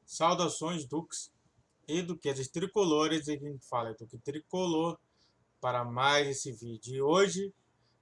Saudações, Dux e duquesas tricolores, e a gente fala Duque Tricolor para mais esse vídeo. E hoje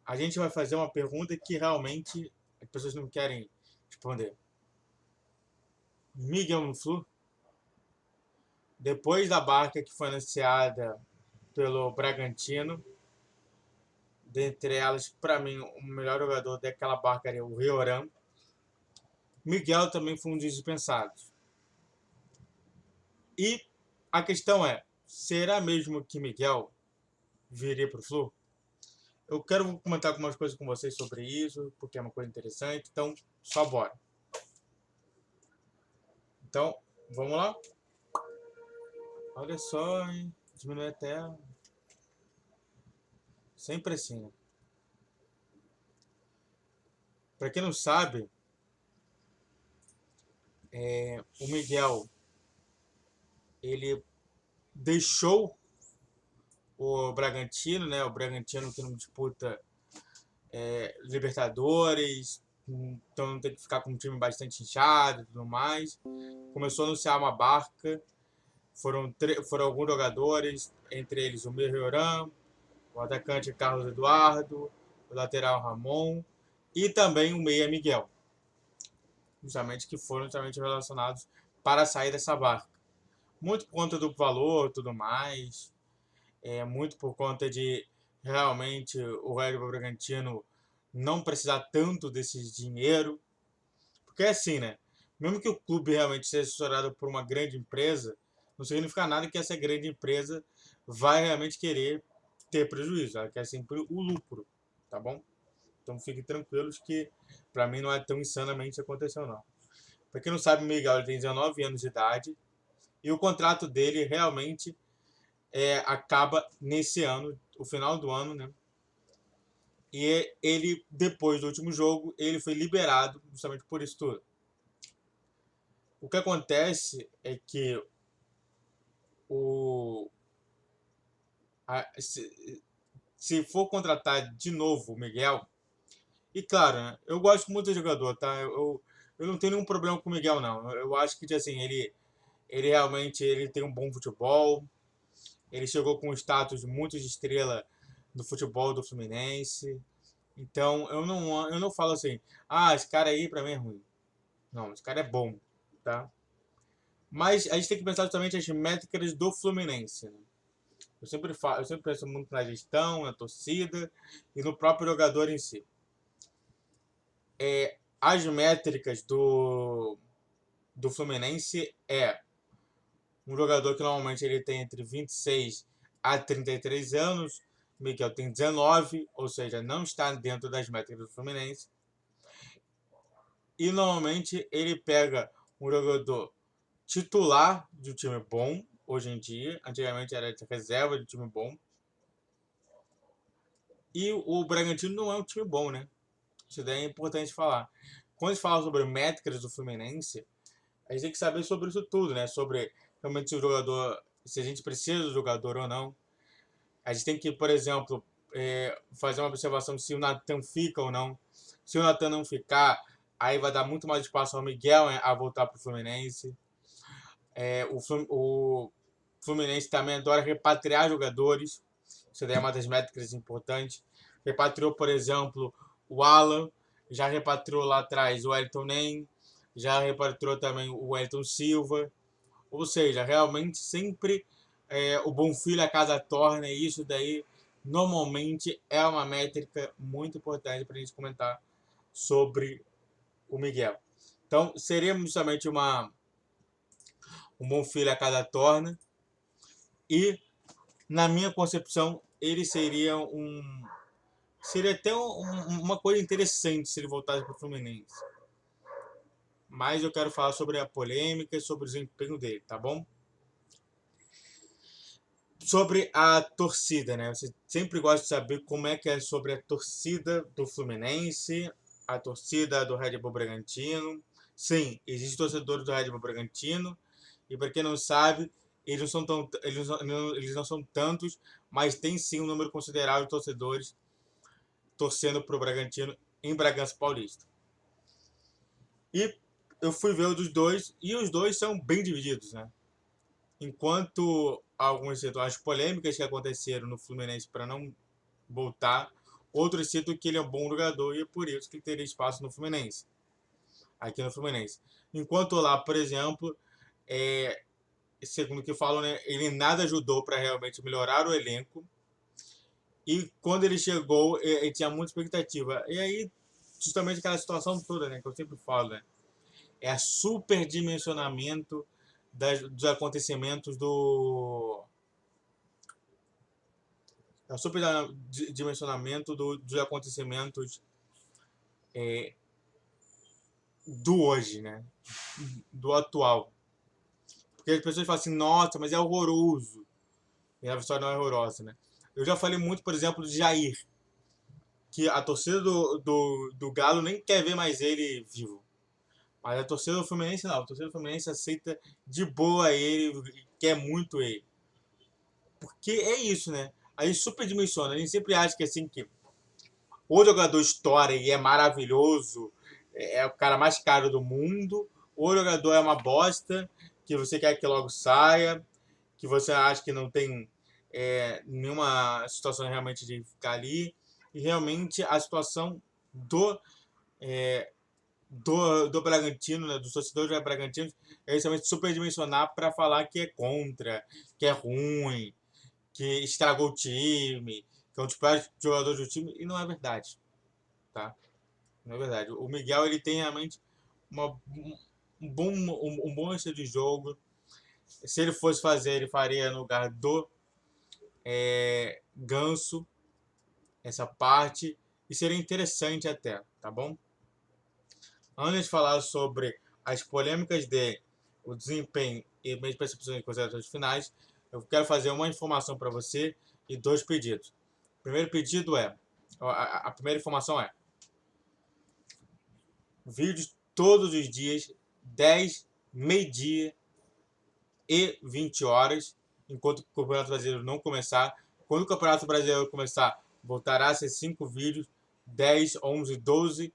a gente vai fazer uma pergunta que realmente as pessoas não querem responder. Miguel Flu, depois da barca que foi anunciada pelo Bragantino, dentre elas, para mim, o melhor jogador daquela barca era o Rioran. Miguel também foi um dos dispensados. E a questão é, será mesmo que Miguel viria para o Flu? Eu quero comentar algumas coisas com vocês sobre isso, porque é uma coisa interessante. Então, só bora. Então, vamos lá? Olha só, hein? Diminuir a tela. Sempre assim, né? Pra quem não sabe, o Miguel, ele deixou o Bragantino, né? O Bragantino que não disputa Libertadores, então não tem que ficar com um time bastante inchado e tudo mais. Começou a anunciar uma barca. Foram alguns jogadores, entre eles o Merioran, o atacante Carlos Eduardo, o lateral Ramon e também o meia Miguel, justamente que foram justamente relacionados para sair dessa barca. Muito por conta do valor e tudo mais, muito por conta de realmente o Red Bull Bragantino não precisar tanto desse dinheiro, porque é assim, né? Mesmo que o clube realmente seja assessorado por uma grande empresa, não significa nada que essa grande empresa vai realmente querer ter prejuízo. Ela quer sempre o lucro, tá bom? Então fiquem tranquilos que para mim não é tão insanamente aconteceu não. Para quem não sabe, o Miguel ele tem 19 anos de idade e o contrato dele realmente acaba nesse ano, o final do ano, né? E ele, depois do último jogo, ele foi liberado justamente por isso tudo. O que acontece é que o, se for contratar de novo o Miguel, e claro, né, eu gosto muito do jogador, tá? Eu não tenho nenhum problema com o Miguel, não. Eu acho que assim, ele realmente ele tem um bom futebol, ele chegou com um status muito de estrela do futebol do Fluminense. Então eu não falo assim, ah, esse cara aí pra mim é ruim. Não, esse cara é bom, tá? Mas a gente tem que pensar justamente as métricas do Fluminense, né? Eu sempre penso muito na gestão, na torcida e no próprio jogador em si. As métricas do Fluminense um jogador que normalmente ele tem entre 26 a 33 anos, Miguel tem 19, ou seja, não está dentro das métricas do Fluminense. E normalmente ele pega um jogador titular de um time bom, hoje em dia, antigamente era de reserva de um time bom. E o Bragantino não é um time bom, né? Isso daí é importante falar. Quando a gente fala sobre métricas do Fluminense, a gente tem que saber sobre isso tudo, né? Sobre realmente se o jogador, se a gente precisa do jogador ou não. A gente tem que, por exemplo, fazer uma observação se o Natan fica ou não. Se o Natan não ficar, aí vai dar muito mais espaço ao Miguel, né, a voltar para o Fluminense. O Fluminense também adora repatriar jogadores. Isso daí é uma das métricas importantes. Repatriou, por exemplo, o Alan, já repatriou lá atrás o Elton Nem, já repatriou também o Elton Silva. Ou seja, realmente sempre o bom filho a casa torna, e isso daí normalmente é uma métrica muito importante para a gente comentar sobre o Miguel. Então, seria justamente um bom filho a cada torna, e na minha concepção ele seria até uma coisa interessante se ele voltasse para o Fluminense. Mas eu quero falar sobre a polêmica e sobre o desempenho dele, tá bom? Sobre a torcida, né? Você sempre gosta de saber como é que é sobre a torcida do Fluminense, a torcida do Red Bull Bragantino. Sim, existem torcedores do Red Bull Bragantino, e para quem não sabe, eles não são tantos, mas tem sim um número considerável de torcedores torcendo para o Bragantino em Bragança Paulista. E eu fui ver o dos dois e os dois são bem divididos, né? Enquanto algumas situações polêmicas que aconteceram no Fluminense para não voltar, outros citam que ele é um bom jogador e é por isso que ele teria espaço no Fluminense, aqui no Fluminense. Enquanto lá, por exemplo, segundo o que falam, né, ele nada ajudou para realmente melhorar o elenco. E quando ele chegou, ele tinha muita expectativa. E aí, justamente aquela situação toda, né, que eu sempre falo, né, é a superdimensionamento dos acontecimentos do. É o superdimensionamento dos acontecimentos do hoje, né? Do atual. Porque as pessoas falam assim, nossa, mas é horroroso. E a história não é horrorosa, né? Eu já falei muito, por exemplo, de Jair, que a torcida do Galo nem quer ver mais ele vivo. Mas a torcida do Fluminense não. A torcida do Fluminense aceita de boa ele, quer muito ele. Porque é isso, né? Aí superdimensiona. A gente sempre acha que assim que o jogador estoura e é maravilhoso, é o cara mais caro do mundo, ou o jogador é uma bosta, que você quer que logo saia, que você acha que não tem nenhuma situação realmente de ficar ali. E realmente a situação do, do Bragantino, né, dos torcedores do Bragantino, é justamente superdimensionar para falar que é contra, que é ruim, que estragou o time, que é um dos piores jogadores do time, e não é verdade, tá? Não é verdade. O Miguel, ele tem realmente um bom estilo de jogo. Se ele fosse fazer, ele faria no lugar do Ganso essa parte, e seria interessante até, tá bom? Antes de falar sobre as polêmicas de o desempenho e minhas percepções e considerações finais, eu quero fazer uma informação para você e dois pedidos. O primeiro pedido é, a primeira informação é, vídeos todos os dias, 10, meio-dia e 20 horas, enquanto o Campeonato Brasileiro não começar. Quando o Campeonato Brasileiro começar, voltará a ser 5 vídeos, 10, 11, 12,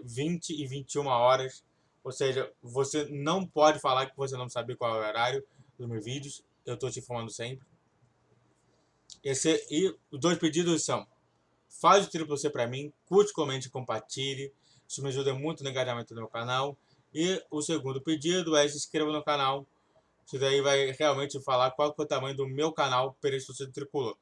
20 e 21 horas. Ou seja, você não pode falar que você não sabe qual é o horário dos meus vídeos. Eu estou te informando sempre. E os dois pedidos são: faz o triplo C para mim, curte, comente e compartilhe. Isso me ajuda muito no engajamento do meu canal. E o segundo pedido é se inscreva no canal. Isso daí vai realmente falar qual é o tamanho do meu canal para esse torcedor tricolor.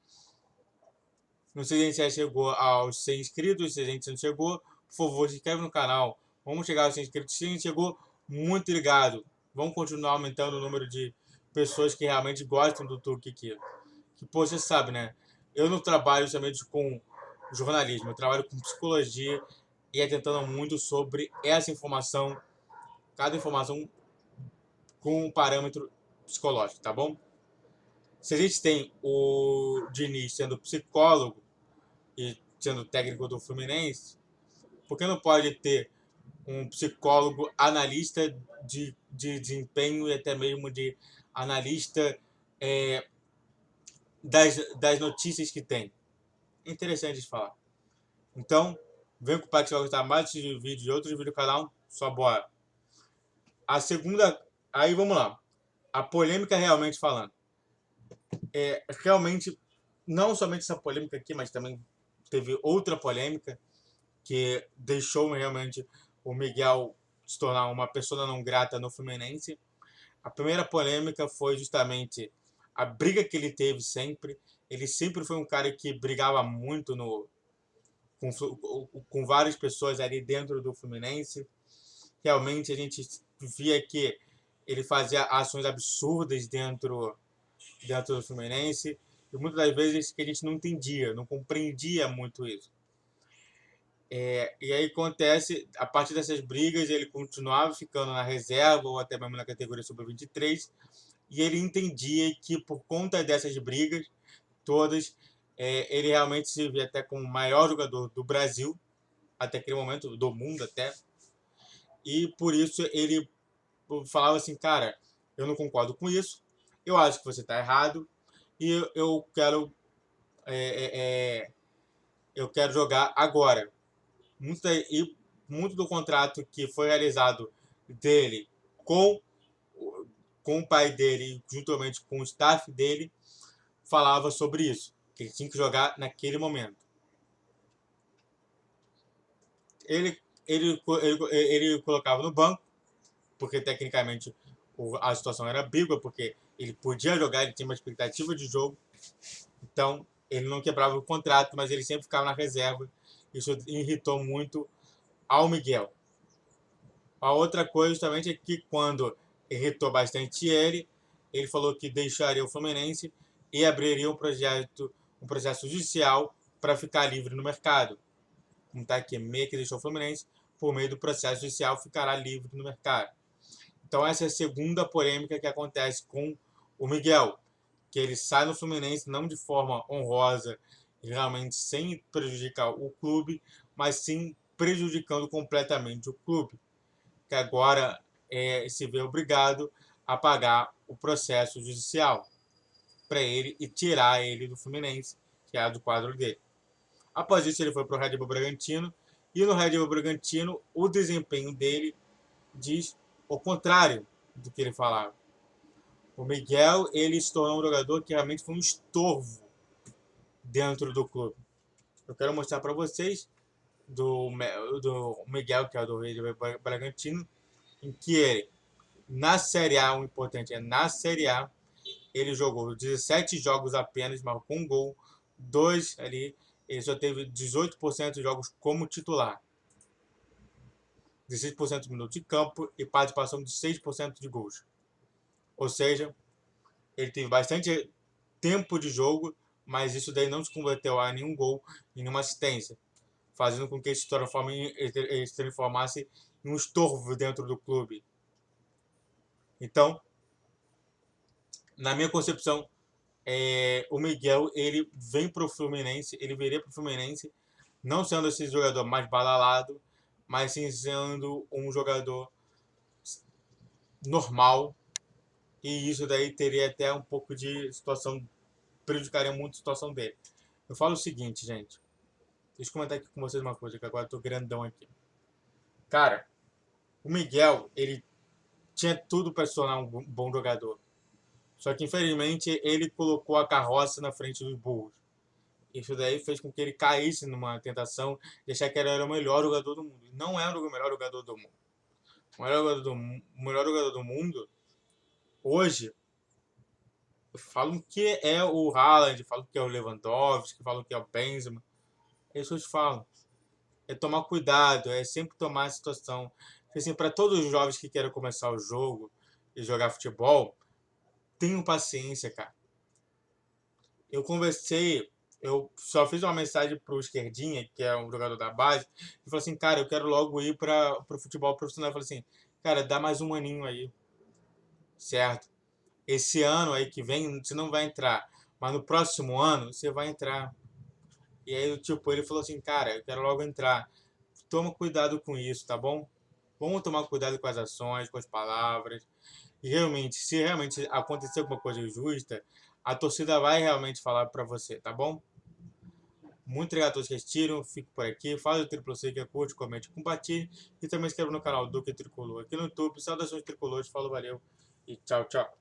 Não sei se a gente já chegou aos 100 inscritos, se a gente não chegou, por favor, se inscreve no canal. Vamos chegar aos 100 inscritos. Se a gente chegou, muito obrigado. Vamos continuar aumentando o número de pessoas que realmente gostam do Turk aqui. Que, pô, você sabe, né? Eu não trabalho somente com jornalismo, eu trabalho com psicologia e atentando muito sobre essa informação, cada informação com um parâmetro psicológico, tá bom? Se a gente tem o Diniz sendo psicólogo e sendo técnico do Fluminense, por que não pode ter um psicólogo analista de desempenho e até mesmo de analista das notícias que tem? Interessante de falar. Então, vem com o pai que você vai gostar mais de vídeo e outros vídeos do canal, só bora. A segunda, aí vamos lá. A polêmica realmente falando. Realmente, não somente essa polêmica aqui, mas também teve outra polêmica que deixou realmente o Miguel se tornar uma pessoa não grata no Fluminense. A primeira polêmica foi justamente a briga que ele teve sempre. Ele sempre foi um cara que brigava muito com várias pessoas ali dentro do Fluminense. Realmente a gente via que ele fazia ações absurdas dentro do Fluminense e muitas das vezes que a gente não entendia, não compreendia muito isso. E aí acontece, a partir dessas brigas, ele continuava ficando na reserva ou até mesmo na categoria sub-23 e ele entendia que por conta dessas brigas todas, ele realmente se via até como o maior jogador do Brasil, até aquele momento, do mundo até, e por isso ele falava assim, cara, eu não concordo com isso, eu acho que você está errado e eu quero jogar agora. muito do contrato que foi realizado dele com, com o pai dele, juntamente com o staff dele, falava sobre isso, que ele tinha que jogar naquele momento. Ele colocava no banco, porque tecnicamente a situação era ambígua, porque ele podia jogar, ele tinha uma expectativa de jogo, então ele não quebrava o contrato, mas ele sempre ficava na reserva. Isso irritou muito ao Miguel. A outra coisa justamente é que quando irritou bastante ele falou que deixaria o Fluminense e abriria um processo judicial para ficar livre no mercado. Como está aqui, meio que deixou o Fluminense, por meio do processo judicial ficará livre no mercado. Então essa é a segunda polêmica que acontece com o Miguel, que ele sai no Fluminense não de forma honrosa, realmente sem prejudicar o clube, mas sim prejudicando completamente o clube, que agora se vê obrigado a pagar o processo judicial para ele e tirar ele do Fluminense, que é do quadro dele. Após isso, ele foi para o Red Bull Bragantino, e no Red Bull Bragantino, o desempenho dele diz o contrário do que ele falava. O Miguel, ele se tornou um jogador que realmente foi um estorvo dentro do clube. Eu quero mostrar para vocês do Miguel, que é do Red Bull Bragantino, em que ele, na Série A, o importante é na Série A, ele jogou 17 jogos apenas, marcou um gol, 2 ali, ele só teve 18% de jogos como titular. 16% de minutos de campo e participação de 6% de gols. Ou seja, ele teve bastante tempo de jogo, mas isso daí não se converteu a nenhum gol e nenhuma assistência, fazendo com que ele se transformasse em um estorvo dentro do clube. Então, na minha concepção, o Miguel, ele vem para o Fluminense, ele viria para o Fluminense, não sendo esse jogador mais badalado, mas sim sendo um jogador normal, e isso daí teria até um pouco de situação, prejudicaria muito a situação dele. Eu falo o seguinte, gente, deixa eu comentar aqui com vocês uma coisa, que agora eu tô grandão aqui. Cara, o Miguel, ele tinha tudo para se tornar um bom jogador, só que infelizmente ele colocou a carroça na frente dos burros. Isso daí fez com que ele caísse numa tentação de achar que ele era o melhor jogador do mundo. Não era o melhor jogador do mundo. O melhor jogador do mundo, hoje, falam que é o Haaland, falam que é o Lewandowski, falam que é o Benzema. É isso que eles falam. É tomar cuidado, é sempre tomar a situação. Porque, assim, para todos os jovens que querem começar o jogo e jogar futebol, tenham paciência, cara. Eu só fiz uma mensagem pro Esquerdinha, que é um jogador da base, e falou assim, cara, eu quero logo ir para pro futebol profissional. Eu falei assim, cara, dá mais um aninho aí, certo? Esse ano aí que vem, você não vai entrar, mas no próximo ano você vai entrar. E aí, tipo, ele falou assim, cara, eu quero logo entrar. Toma cuidado com isso, tá bom? Vamos tomar cuidado com as ações, com as palavras. E realmente, se realmente acontecer alguma coisa injusta, a torcida vai realmente falar pra você, tá bom? Muito obrigado a todos que assistiram. Fico por aqui. Faz o Triplo C, que curte, comente, compartilhe. E também se inscreva no canal Duque Tricolor aqui no YouTube. Saudações tricolores. Falou, valeu e tchau, tchau.